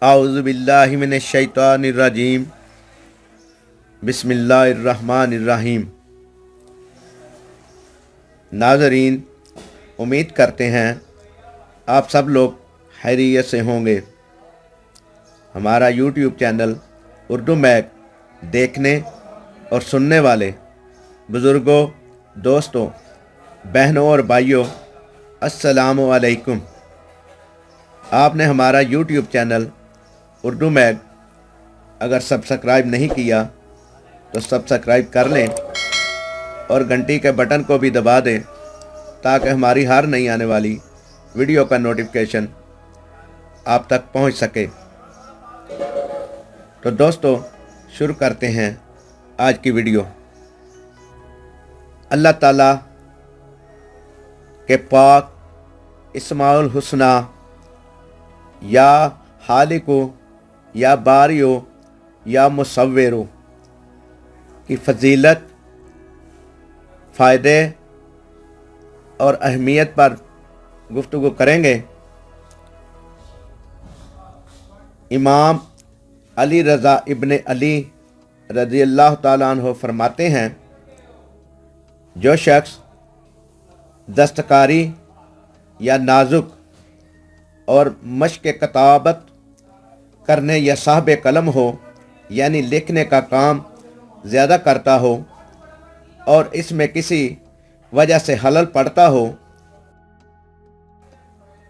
اعوذ باللہ من الشیطان الرجیم بسم اللہ الرحمن الرحیم۔ ناظرین، امید کرتے ہیں آپ سب لوگ خیریت سے ہوں گے۔ ہمارا یوٹیوب چینل اردو میک دیکھنے اور سننے والے بزرگوں، دوستوں، بہنوں اور بھائیوں، السلام علیکم۔ آپ نے ہمارا یوٹیوب چینل اردو میک اگر سبسکرائب نہیں کیا تو سبسکرائب کر لیں اور گھنٹی کے بٹن کو بھی دبا دیں تاکہ ہماری ہر نئی آنے والی ویڈیو کا نوٹیفیکیشن آپ تک پہنچ سکے۔ تو دوستو، شروع کرتے ہیں آج کی ویڈیو۔ اللہ تعالیٰ کے پاک اسماء الحسنی یا خالقو یا باریو یا مصورو کی فضیلت، فائدے اور اہمیت پر گفتگو کریں گے۔ امام علی رضا ابن علی رضی اللہ تعالیٰ عنہ فرماتے ہیں، جو شخص دستکاری یا نازک اور مشق کتابت کرنے یا صاحب قلم ہو، یعنی لکھنے کا کام زیادہ کرتا ہو اور اس میں کسی وجہ سے خلل پڑتا ہو،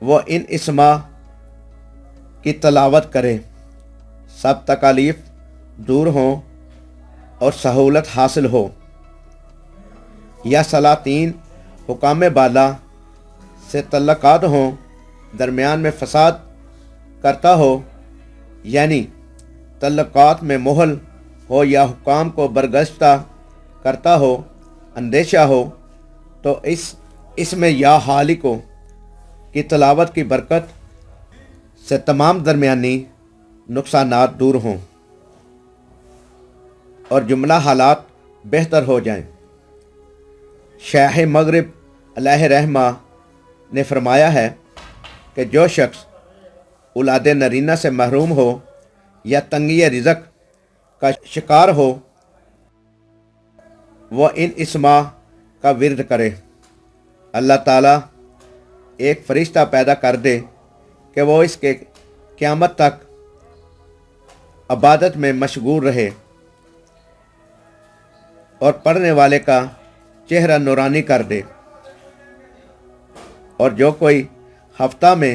وہ ان اسماء کی تلاوت کرے، سب تکالیف دور ہوں اور سہولت حاصل ہو۔ یا سلاطین، حکام بالا سے تعلقات ہوں، درمیان میں فساد کرتا ہو، یعنی تعلقات میں محل ہو یا حکام کو برگزیدہ کرتا ہو، اندیشہ ہو، تو اس میں یا خالقو کی تلاوت کی برکت سے تمام درمیانی نقصانات دور ہوں اور جملہ حالات بہتر ہو جائیں۔ شیخ مغرب علیہ رحمہ نے فرمایا ہے کہ جو شخص اولاد نرینہ سے محروم ہو یا تنگی رزق کا شکار ہو، وہ ان اسماء کا ورد کرے۔ اللہ تعالیٰ ایک فرشتہ پیدا کر دے کہ وہ اس کے قیامت تک عبادت میں مشغول رہے اور پڑھنے والے کا چہرہ نورانی کر دے، اور جو کوئی ہفتہ میں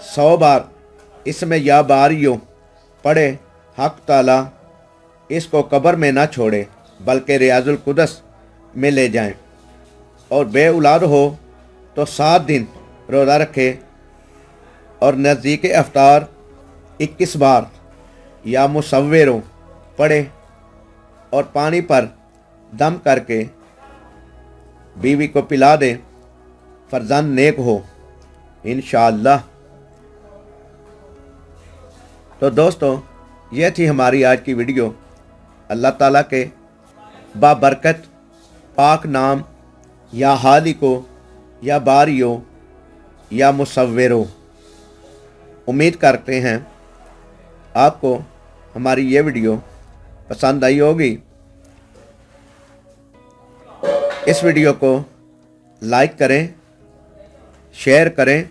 100 بار اس میں یا باریوں پڑھے، حق تعالیٰ اس کو قبر میں نہ چھوڑے بلکہ ریاض القدس میں لے جائیں، اور بے اولاد ہو تو 7 دن روزہ رکھے اور نزدیک افطار 21 بار یا مصوروں پڑھے اور پانی پر دم کر کے بیوی کو پلا دے، فرزند نیک ہو انشاءاللہ۔ تو دوستو، یہ تھی ہماری آج کی ویڈیو۔ اللہ تعالیٰ کے بابرکت پاک نام یا خالقو یا باریو یا مصورو، امید کرتے ہیں آپ کو ہماری یہ ویڈیو پسند آئی ہوگی۔ اس ویڈیو کو لائک کریں، شیئر کریں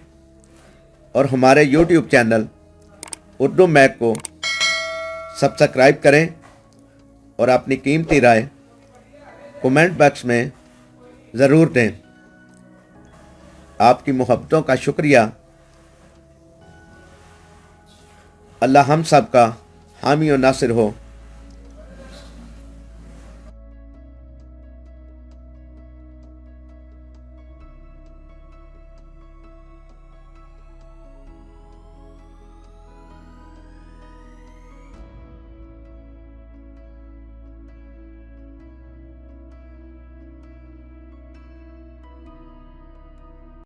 اور ہمارے یوٹیوب چینل اردو میک کو سبسکرائب کریں اور اپنی قیمتی رائے کومنٹ باکس میں ضرور دیں۔ آپ کی محبتوں کا شکریہ۔ اللہ ہم سب کا حامی و ناصر ہو۔